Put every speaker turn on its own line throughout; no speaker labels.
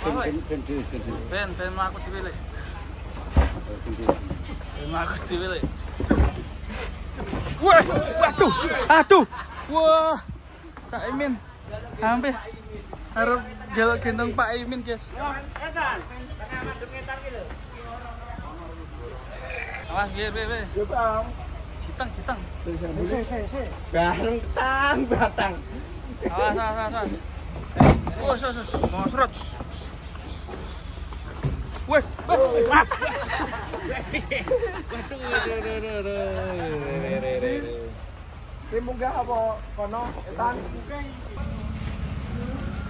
Ben aku dhewe lek. Ben aku dhewe lek. Wah, aduh. Wah. Kak Imin. Hampir harap jaluk gendong Pak Imin, guys. Awas, biar.
Ya, Bang.
Citang.
Bareng batang.
Awas. Wah, mau serot. Wih, mat.
Ini munggah apa kono etan?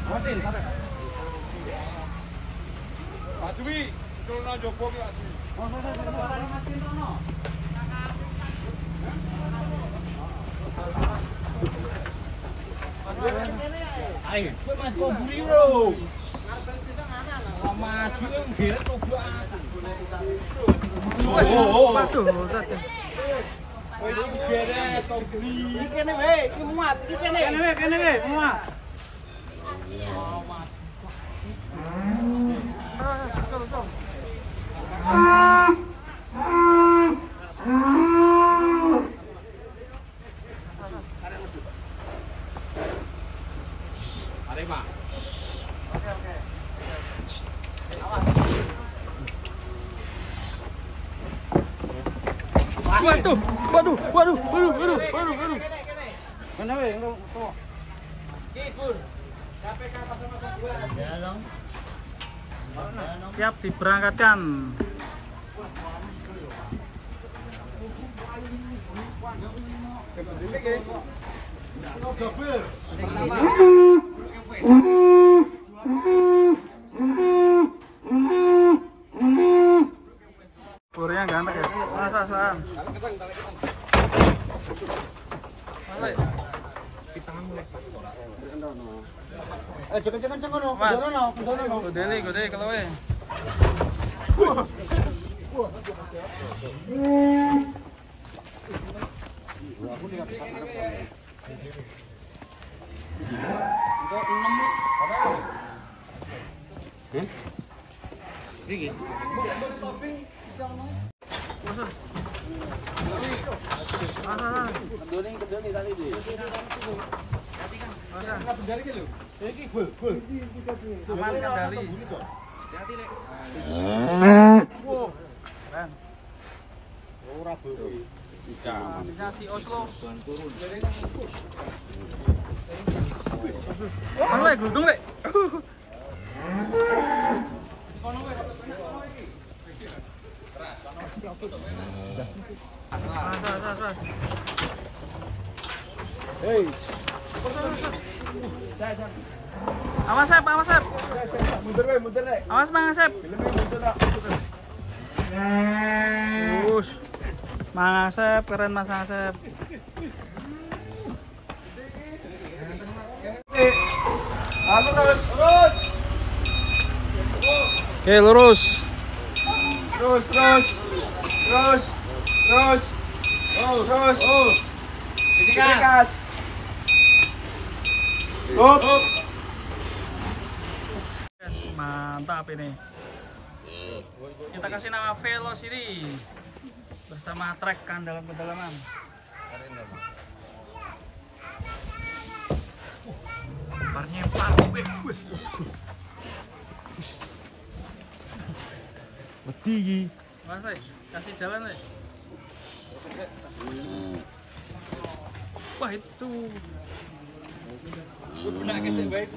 Matin, sampe. Pak Dwi, turun jopo ki Pak Dwi. Ayo, kowe Mas Koburi lho. Maju yang geret coba aku.
Waduh,
Kowe iki geret Koburi. Iki kene wae, iki muat, iki kene. Kene wae, muat. Pak. Oke. Waduh. Mana we engko. Ki, Bur. KPK 002.
Siap diberangkatkan. Burnya ganteng, guys. Masa-masaan.
Jangan kono. Kendono.
Gede kalau we.
Aku lihat. Riki. Kedoni tadi di. Kendali ki lho. Iki gol.
Aman kendali.
Hati lek.
Wow. Keren.
Ora boleh.
Kombinasi Oslo.
Turun.
Mana lek gludung lek.
Hei.
Awas, Sep.
Mundur we.
Awas, Mang Sep. Terus. Mang Asep, keren Mas Asep.
Lurus.
Oke, lurus. Terus.
Dikas. Hop.
Yes, mantap ini. Kita kasih nama Velocity bersama trek kedalaman. Nyempar.
Mati.
Mas, kasih jalan, Le. Wah, itu.
Benak kesek baik.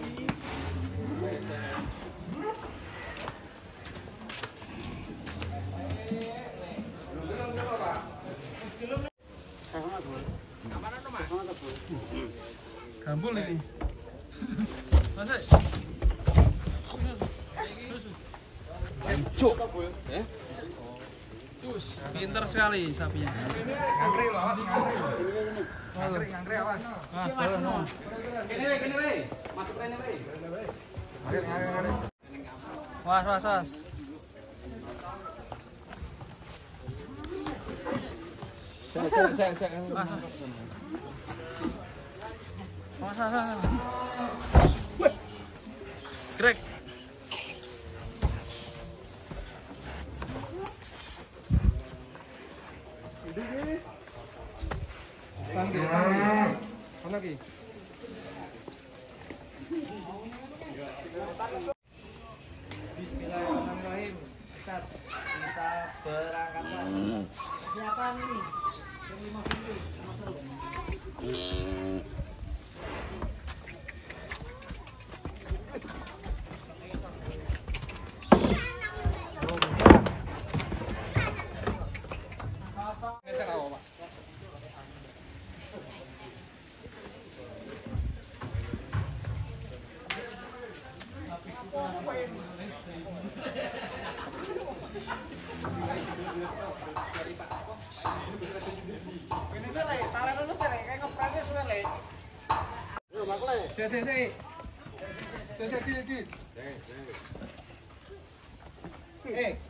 Gambul ini. Mas.
Cuk.
Cus, pinter sekali sapinya.
Ngangkri loh, ngangkri awas.
Mas, jalan no.
Kene we. Masuk rene we. Ngangkri.
Was.
Saya.
Mas. Greg.
Mana ki? Bismillahirrahmanirrahim. Ustaz, kita berangkat. Siapa ini? Terima kasih.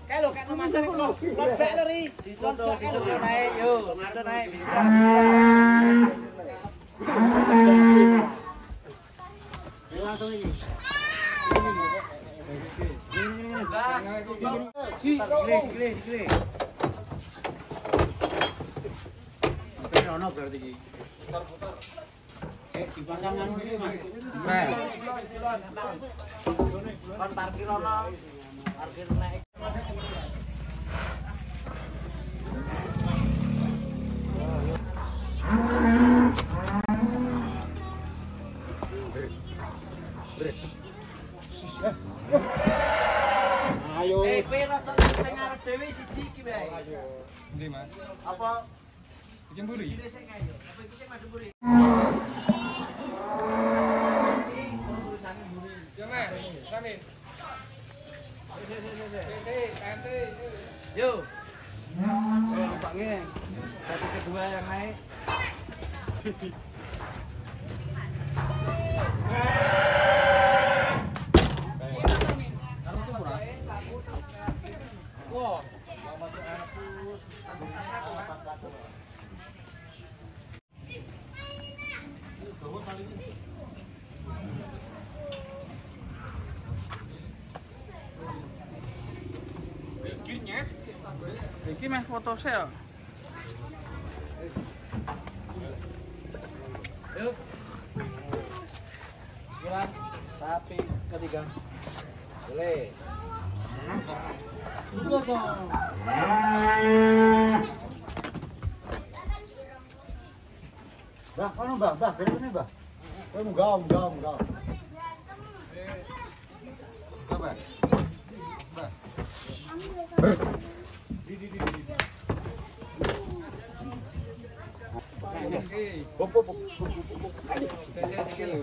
Kalau kan masak itu lobek lori. Si contoh naik, yuk. Contoh naik bismillah. Langsung ini. Gile. Oke, ono berarti iki. Dipasang anu iki, Mas. Kon parkir ono. Parkir naik. Ayo. Kowe rada sing arep dhewe siji iki wae. Endi, Mas? Apa iki mburi? Sing ayo. Apa iki sing madhep mburi? Urusane mburi. Yo, Mas. Sami. Yo. Lupaknya. Satu kedua yang naik. Wow.
Iki meh foto saya.
Yuk. Jalan sapi ketiga. Boleh. Silakan. Bah, kono bah, bener bah. Kowe munggah. Sabar. Bah. Pop. Sikile.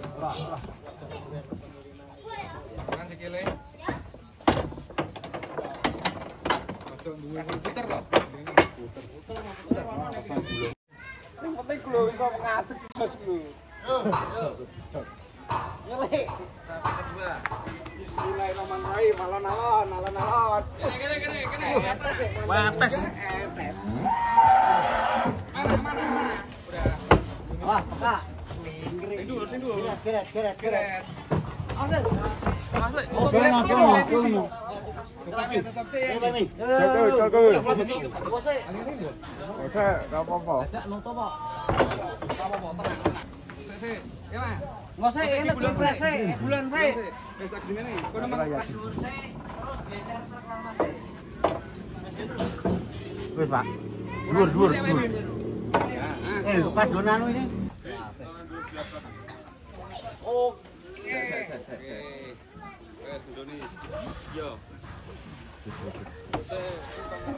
Kan sikile. Ojo duwe puter lho. Puter. Yang penting kulo iso ngadeg jos kulo. Yo. Nyele. Sampai kedua. Bismillahirrahmanirrahim. Alon-alon. Kene.
Wates.
Mana? Udah. Wah, peka. Sing dulu. Geret. Asik. Tetap sih. Oke, enggak apa-apa. Ajak noto, Pak. Apa-apa, tenang. Sik. Ya, Mas. Ngosek enak bulan saya. Wis tak gini nih. Kono mang pas dhuwur saya terus geser reklamasi. Wis, Pak. Dhuwur. Pas don anu ini. Oke. Wes ndoni. Yo.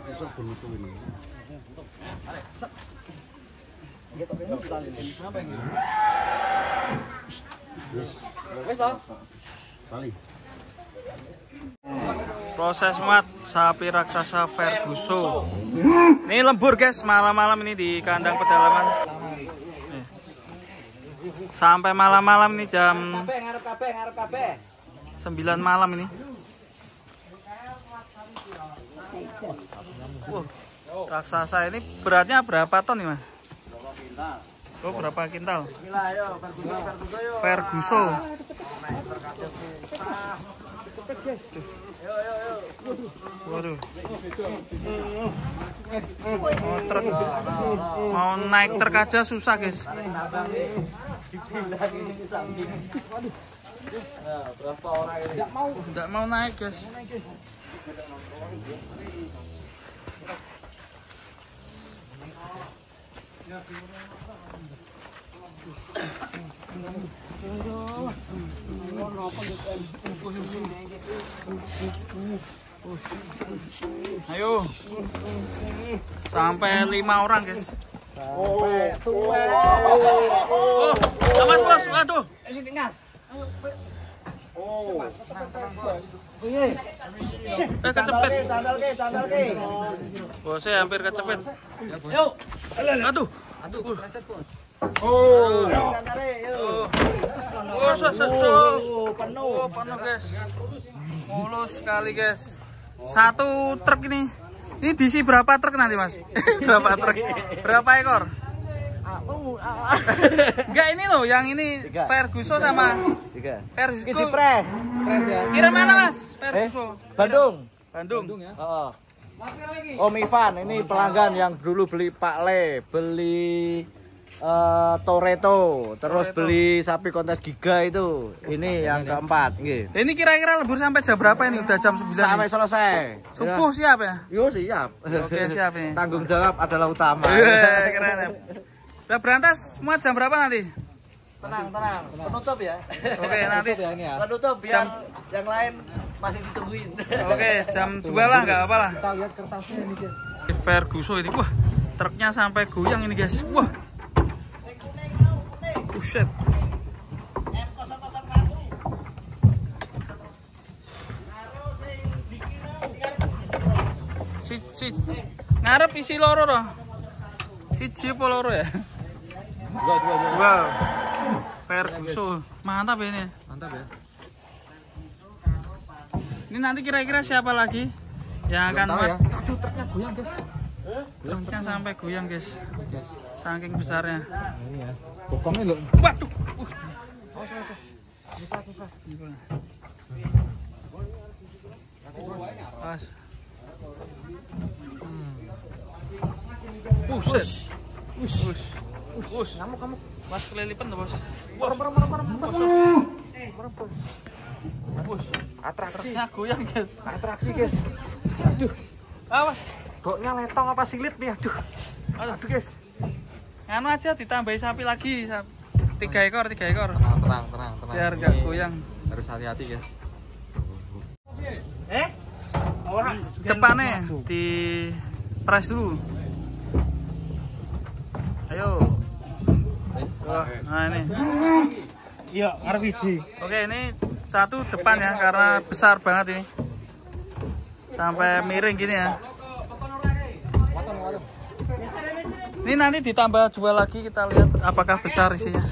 Besok begitu ini. Set. Ya tapi kita ini. Apa ini? Wes toh? Kali.
Proses muat sapi raksasa Ferguson. Ini lembur guys, malam-malam ini di kandang pedalaman. Sampai malam-malam ini jam 9 malam ini. Raksasa ini beratnya berapa ton nih, Mas? Oh, berapa kintal? Waduh. Oh, truk. Mau naik truk aja susah, guys.
Berapa orang ini?
Enggak mau naik, guys. Ayo. Sampai 5 orang, guys.
Sampai tua.
Oh, awas, Bos. Waduh. Kecepet.
Tandal ke.
Bosnya hampir kecepet.
Yuk.
Aduh.
Oh.
Penuh, guys. Mulus sekali, guys. Satu truk ini. Ini diisi berapa truk nanti, Mas? Berapa truk? Berapa ekor? Enggak, ini loh, yang ini Ferguson sama Ferguson. Kira mana, Mas? Ferguson.
Bandung ya. Om Ivan, ini pelanggan yang dulu beli Pak Le, beli Toretto, terus beli sapi kontes giga itu. Ini yang keempat.
Ini kira-kira lebur sampai jam berapa ini? Udah jam 9
sampai
nih.
selesai.
Subuh siap ya?
Yo siap.
Oke, siap nih.
Tanggung jawab adalah utama.
Keren. Udah berantas Muat jam berapa nanti?
Tenang. Penutup ya.
Oke, nanti
penutup biar yang lain masih ditungguin.
Oke, jam 2 lah, nggak apa lah.
Kita lihat kertasnya ini, guys.
Ferguson ini, wah, truknya sampai goyang ini, guys. Wah. Buset. Si ngarep isi loro loh. Siji apa loro ya? Dua. Ferguson, mantap ini.
Mantap ya.
Ini nanti kira-kira siapa lagi yang akan
ya. Aduh, truknya goyang, guys.
Truknya sampai goyang, guys. Saking besarnya.
Ini ya. Bokongnya loh.
Waduh. Pas. Us. Ngamuk. Mas kelilipan tuh, Bos. Bos.
Atraksi.
Truknya goyang, guys.
Atraksi, guys. Aduh.
Awas.
Boknya letong apa silit nih, aduh.
Aduh, guys. Nganu aja ditambahi sapi lagi. 3 ekor.
Tenang.
Biar nggak goyang.
Harus hati-hati, guys.
Depannya di press dulu. Ayo. Nah ini.
Iya, ngarep biji.
Oke, ini satu depan ya, karena besar banget ini. Sampai miring gini ya. Ini nanti ditambah 2 lagi, kita lihat apakah besar isinya.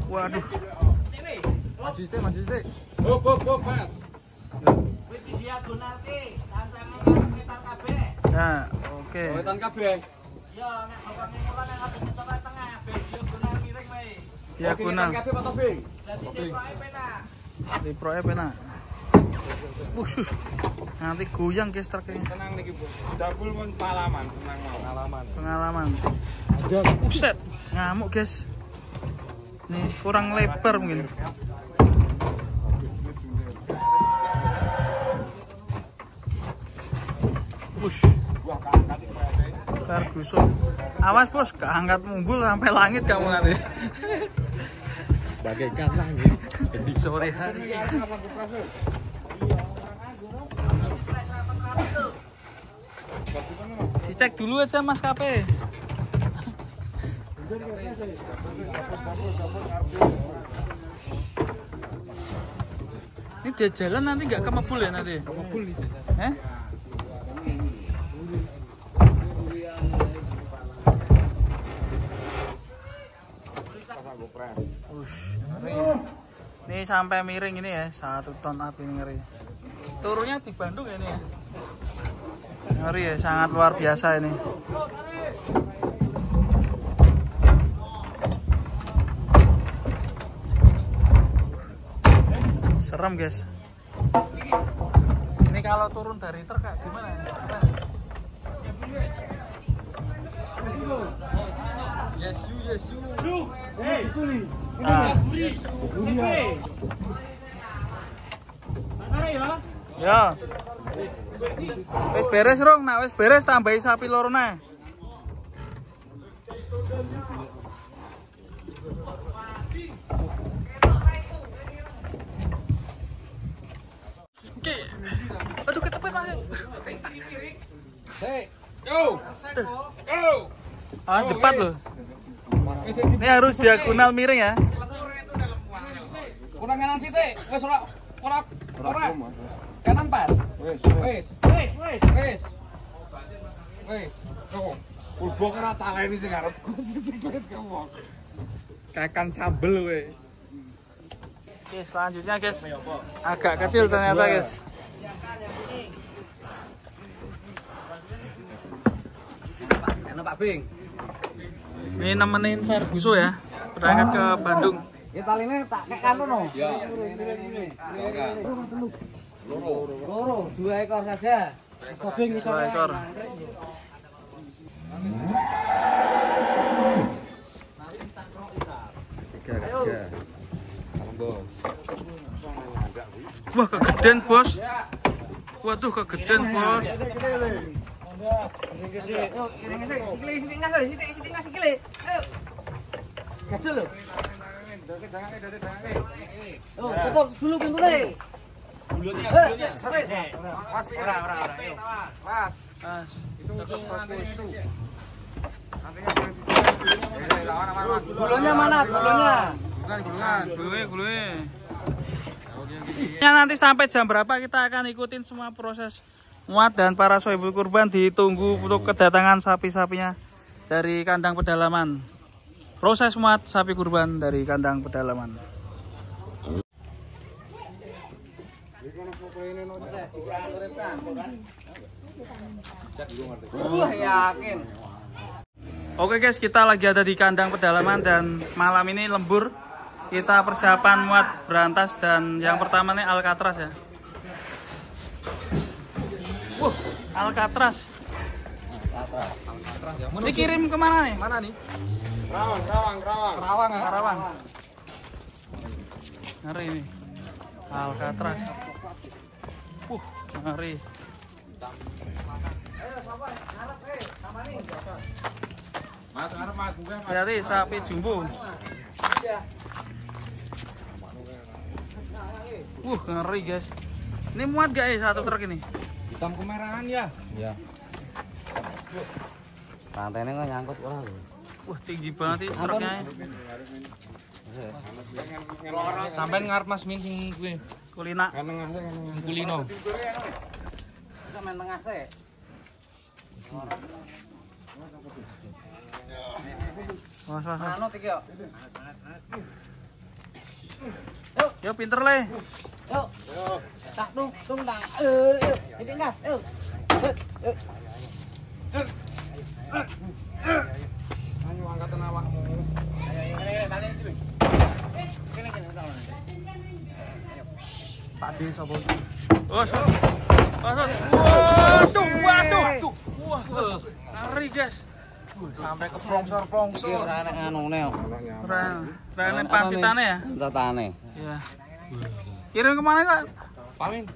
Waduh.
Maju sih. Mas.
Nah, oke.
Wetan kabeh.
Diagonal. Di proe penak. Busus. Nanti goyang, guys, truknya.
Tenang niki, Bu. Dapul pun pengalaman,
Pengalaman. Buset, ngamuk, guys. Nih, kurang lebar mungkin. Wush. Ferguson. Awas, Bos, keangkat mumbul sampai langit kamu nanti.
Bagaikan langit di sore hari.
Dicek dulu aja maskapai. Ini dia jalan nanti nggak kemebul ya nanti?
Kemebul nih.
Ini sampai miring ini ya, 1 ton api ini ngeri. Turunnya di Bandung ya ini ya. Ngeri ya, sangat luar biasa ini. Serem, guys. Ini kalau turun dari truk kayak gimana?
Yes you.
Ya. Wis beres rong, nah wis beres tambahi sapi lorone. Oke. Aduh kecepet Mas.
Yo.
Ah, cepat loh. Ini harus diagonal miring ya.
Kurang kanan sithik. Wis ora. Kanan pas. Wis. Tuh. Ulbong ora taleni sing arepku. Kakan sambel kowe.
Oke, selanjutnya guys. Agak kecil ternyata guys.
Enak Pak Bing.
Ini nemenin Ferguso ya. Berangkat ke Bandung.
Ya taline tak kek kanto no. Ya. Loro, 2 ekor saja. Kobing iso
2 ekor. Wah, kegedean bos. Waduh, kegedean bos.
Tutup dulu pintunya.
Mas.
Gulungnya mana? Gulungnya.
Gulungan. Ya, nanti sampai jam berapa kita akan ikutin semua proses Muat dan para sohibul kurban. Ditunggu untuk kedatangan sapi-sapinya dari kandang pedalaman. Proses Muat sapi kurban dari kandang pedalaman.
Yakin.
Oke guys, kita lagi ada di kandang pedalaman dan malam ini lembur. Kita persiapan Muat berantas dan yang pertama nih Alcatraz ya. Alcatraz. Dikirim kemana nih?
Mana nih? Rawang.
Ngeri ini. Alcatraz. Ngeri.
Mas, arep aku kan.
Berarti sapi jumbo. Ngeri guys. Ini muat gak ya satu truk ini?
Hitam kemerahan ya? Iya. Rantainya kok nyangkut orang.
Tinggi banget sih truknya.
Sampai ngarep Mas Min sing kuwi.
Kulina.
Kulino. Bisa main tengah sih.
Mas.
Anu tik yo.
Yo pinter le.
Yuk. Tak tung tang. Ini gas. Yuk.
Ayo angkatan awakmu.
Ayo tali sini. Kene
Pak D sapa? Waduh. Wah, ngeri guys. Sampai ke prongsor.
Ora nek anune yo.
Ora pancitane ya?
Pancitane.
Iya. Kirim kemana Kak?
Pamin.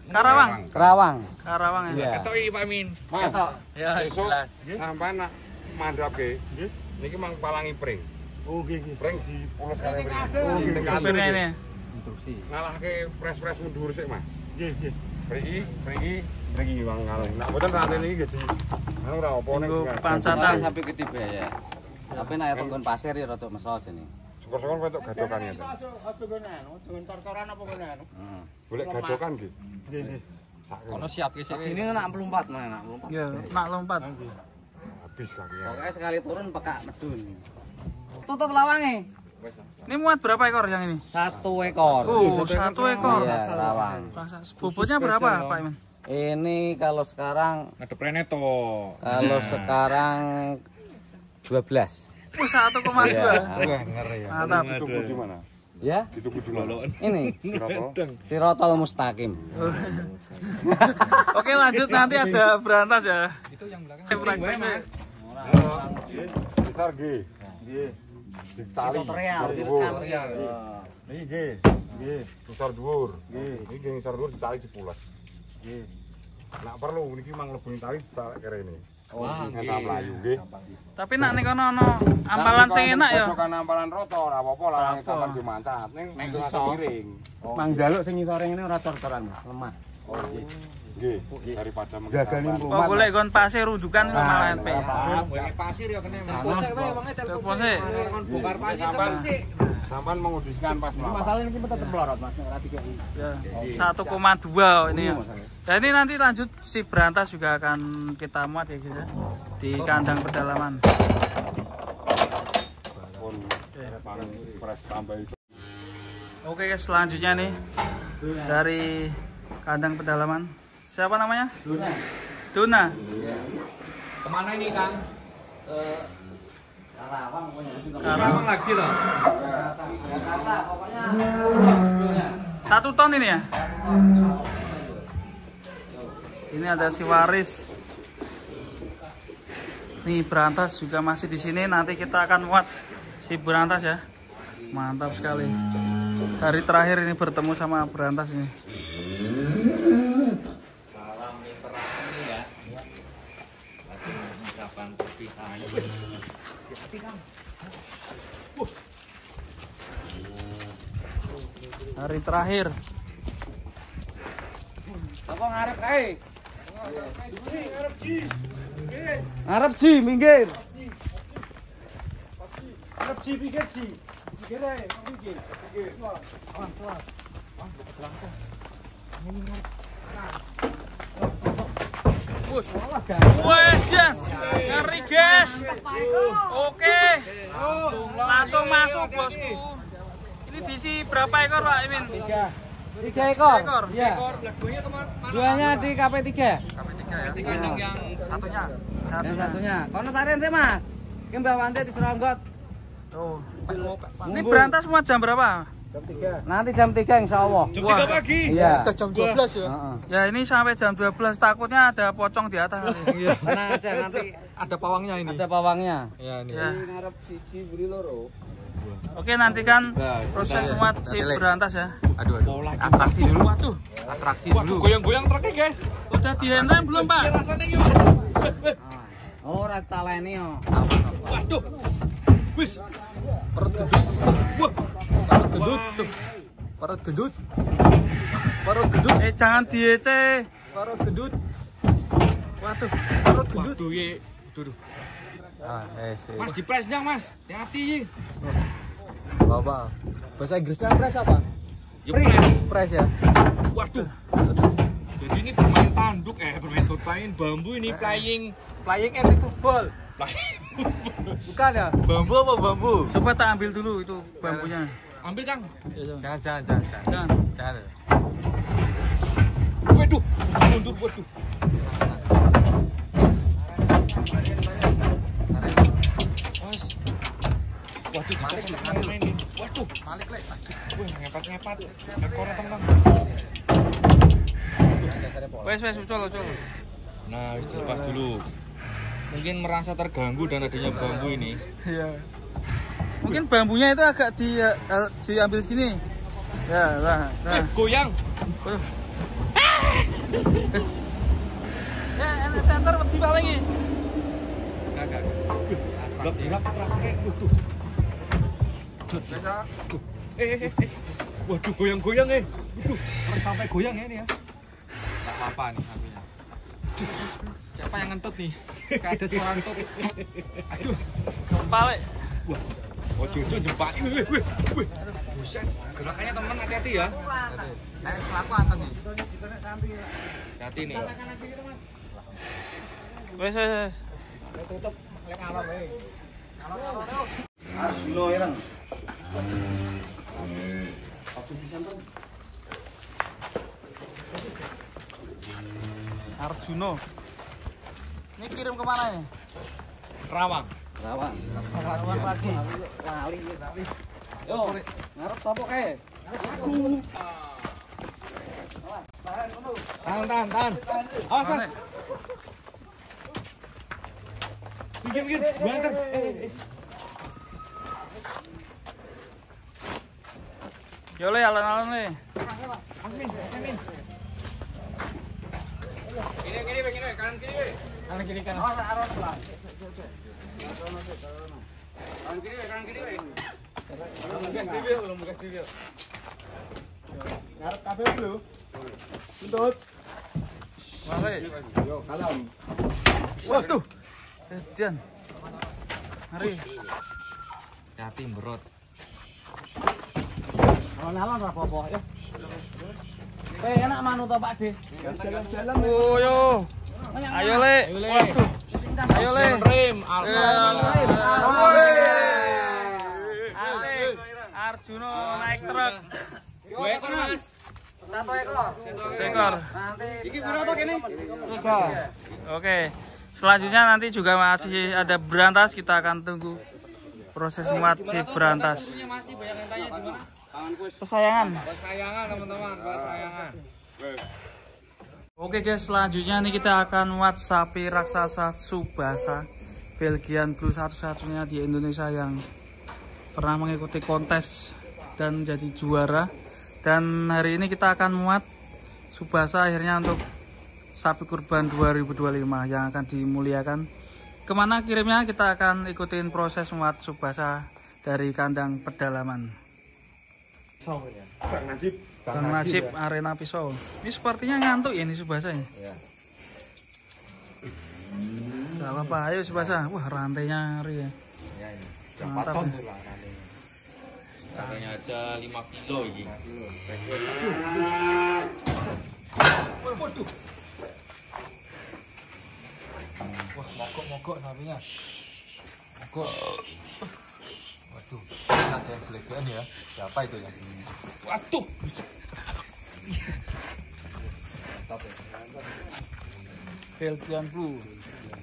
Kerawang
ya.
Ketoki Pamin.
Ketok.
Ya jelas. Sampai nak mandhape. Nggih. Niki mang palangi pring. Oh nggih. Pring dipules kali pring. Oh nggih.
Supirnya ini ya.
Instruksi. Ngalahke pres mundur sik Mas. Nggih. Priki wong ngalah. Nak mboten rantai niki nggih di anu ora apa nek
pancatan
sampai ketiba ya. Tapi nek tenggon pasir ya rada meso sini.
Syukur-syukur ketok gadokan ya.
Aja ngene anu, dengan tor-toran apa ngene anu.
Golek gadokan nggih. Nggih.
Kono siap ki sik. Ini nak melompat mana nak melompat.
ya, nak lompat.
Habis kaki ya.
Pokoknya sekali turun pekak medun. Tutup lawange.
Ini muat berapa ekor yang ini?
1 ekor.
1 ekor.
Iya, lawang.
Bobotnya berapa Pak Iman?
Ini kalau sekarang
Ngadep rene to.
kalau sekarang 12.
1,2.
Wah, ngeri ya.
Mantap.
Itu gimana?
Ya.
Itu kudu
Ini. Sirotol mustaqim.
Oke, lanjut nanti ada berantas ya.
Itu yang belakang.
Mas.
Besar G. Nggih. Ditali.
Tutorial,
Nggih. Nggih, besar dhuwur. Nggih, iki besar dhuwur ditali dipules. Nggih. Nek perlu niki mang mlebu tali ditalek kene. Oh, nggih. Mlayu nggih.
Tapi nak ning kono ono ampalan sing enak ya.
Kan ampalan rata ora apa-apa larang sampean dimancat ning miring.
Mang jaluk sing ngisore ngene ora cor-coran, Mas. Lemah.
Oh, nggih. Nggih, daripada
jagani
oh, golek kon pasir rujukan itu malah NP.
Pasir ya kene. Telepon wae wonge telepon. Bongkar pasir sik.
Sampan mengudiskan pas melawan.
Masalah ini tetap melorot Mas, ora 3
ya, 1,2 ini ya. Dan ini nanti lanjut si berantas juga akan kita muat ya gitu ya, di kandang pedalaman. Oke guys, selanjutnya nih dari kandang pedalaman. Siapa namanya? Duna.
Kemana ini Kang?
Karawang
lagi loh. Pokoknya
1 ton ini ya. Ini ada si waris. Nih berantas juga masih di sini. Nanti kita akan muat si berantas ya. Mantap sekali. Hari terakhir ini bertemu sama berantas ini.
Salam interaksi ya. Lagi mengucapkan perpisahan.
Hari terakhir.
Apa ngarep kae? Ngarep Ji, minggir. Ngarep Ji, minggir Ji. Minggir ae, minggir.
Bus. Wes, ngeri guys. Oke. Langsung masuk bosku. Ini diisi berapa ekor Pak Imin?
3 ekor.
Iya.
Duanya di KP3.
KP3 ya.
Yang
Satunya.
Yang satunya. Kono tarian sih Mas. Ki Mbak Wante diseronggot.
Tuh. Ini berantas semua jam berapa?
Jam 3. Nanti jam 3 insyaallah.
Jam 3 pagi.
Iya.
Jam 12 ya. Ya ini sampai jam 12 takutnya ada pocong di atas.
Tenang aja nanti
ada pawangnya ini.
Ada pawangnya.
Iya ini. Ya. Oke, nantikan proses muat si berantas ya.
Aduh.
Atraksi dulu. Waduh.
Atraksi dulu.
Goyang-goyang truknya guys. Udah dihandrem belum Pak?
Rasanya gimana? Oh, ora taleni yo.
Waduh. Wis. Perut gendut. Wah. Perut gendut. Perut gendut. Perut gendut. Jangan diece. Perut gendut. Waduh. Perut gendut. Waduh ye. Duh. Mas dipresnya Mas. Hati-hati.
Bapak. Bahasa Inggrisnya pres apa?
Ya pres.
Pres ya.
Waduh. Jadi ini bermain tanduk bermain bambu ini playing
Playing and football. Bukan ya?
Bambu apa bambu? Coba tak ambil dulu itu bambunya. Ambil Kang. Jangan. Waduh, mundur waduh. Waduh, malik lek. Ngepat. Ekornya teman-teman. Wes, ucol. Nah, wis dilepas dulu. Mungkin merasa terganggu dan adanya bambu ini. Iya. Mungkin bambunya itu agak diambil sini. Ya, lah. Goyang. Ya, enak center wedi Pak lagi. Kagak. Waduh, goyang-goyang Waduh, sampai goyang ya ini ya. Enggak apa-apa nih sapinya. Siapa yang ngentut nih? Kayak ada suara ngentut. Aduh, gempa lek. Wah. Ojo jempak. Wih. Buset. Gerakannya teman hati-hati ya. Kayak selapatan nih. Hati nih. Wes. Tutup lek ngalor wae.
Arjuno ireng.
Arjuno. Ini kirim kemana ya? Rawang.
Rawang lagi. Lali. Yo. Ngarep sapa kae? Aku. Tahan. Awas, Mas. Bikin. Bongkar.
Yo le, alon-alon le.
Amin. Kiri, kanan kiri. Kanan. Awas pelan. Kanan kiri. Belum buka video. Ngarep kabeh lho. Tuntut.
Mare.
Yo, kalem.
Waduh. Edan. Mari.
Hati berot. Alon-alon ora apa-apa ya. Enak manut to Pak De. Jalan-jalan.
Oh yo. Ayo le. Waduh. Ayo le.
Rem.
Asik. Arjuno naik truk.
Dua ekor Mas. Satu ekor.
Sekor.
Nanti iki piro to kene?
3. Oke. Selanjutnya nanti juga masih ada berantas, kita akan tunggu proses muat si berantas. Pesayangan teman-teman, pesayangan. Oke guys, selanjutnya nih kita akan muat sapi raksasa Tsubasa Belgian Blue, satu-satunya di Indonesia yang pernah mengikuti kontes dan jadi juara. Dan hari ini kita akan muat Tsubasa akhirnya untuk sapi kurban 2025 yang akan dimuliakan. Kemana kirimnya kita akan ikutin proses muat Tsubasa dari kandang pedalaman. Bang Najib arena pisau. Ini sepertinya ngantuk ya ini Tsubasa ini.
Ya.
Gak apa-apa, ayo Tsubasa. Wah, rantainya ngeri ya.
Ya ini.
Mantap.
Ton tuh lah rantainya. Rantainya aja 5 kilo ini. Waduh. Wah, mogok sapinya. Mogok. Waduh, ada yang belegan ya. Siapa itu ya? Waduh. Mantap ya.
Belgian Blue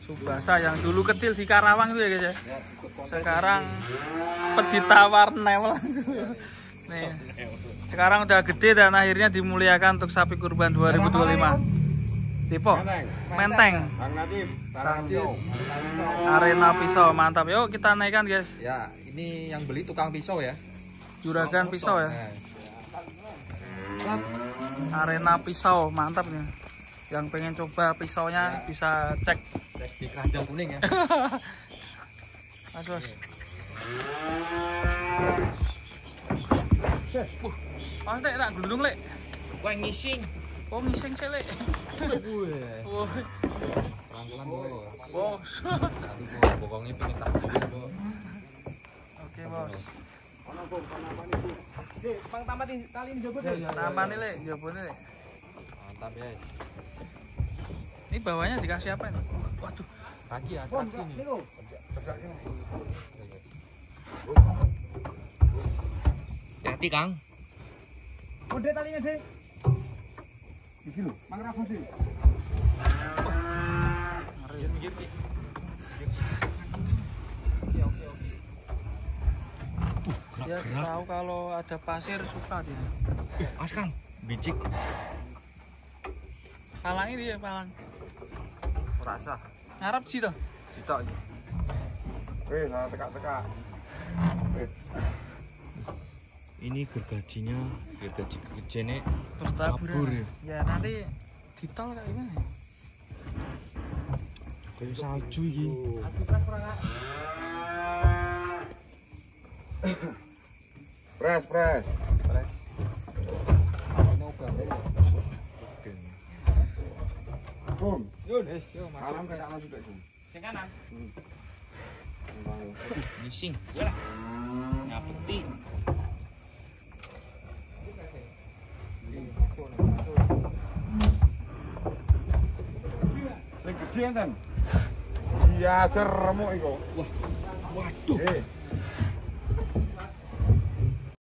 Tsubasa yang dulu kecil di Karawang itu ya guys ya. Sekarang peditawar newel. Nih. Sekarang udah gede dan akhirnya dimuliakan untuk sapi kurban 2025. Tipo Menteng.
Bang Najib,
Arena pisau, mantap. Yuk kita naikkan guys.
Ya, ini yang beli tukang pisau ya.
Juragan pisau ya. Arena pisau, mantap nih. Yang pengen coba pisaunya bisa cek
di keranjang kuning ya.
Mas. Ah, nek tak glundung lek.
Wah, ngising.
Oh, ngising sih lek. Wah.
Pelan-pelan bos.
Bos.
Aduh, bokongnya pengen tak bos.
Oke, bos.
Bang tambah di kali ini jebut
Ya, tambah nih lek, jebone lek.
Mantap ya.
Ini bawahnya dikasih apa ini? Waduh,
Kaki atraksi nih. Hati Kang.
Udah talinya deh. Iki lho, Mang Rabu sih.
Minggir ki. Oke.
dia tahu kalau ada pasir suka dia.
Mas Kang, bicik.
Palang ini ya, palang.
Rasa.
Ngarep sih toh.
Sitok iki.
Nah teka-teka.
Ini gergajinya, gergaji gejene
Terus
kabur ya.
Ya nanti ditol kayak gimana?
Kayak salju iki.
Pres.
Ini uga.
Bum.
Yun, yo masuk.
Salam kayak ana juga, Bum.
Sing kanan.
Bising.
Nyapeti.
Sing gede enten. Iya, remuk iku.
Waduh.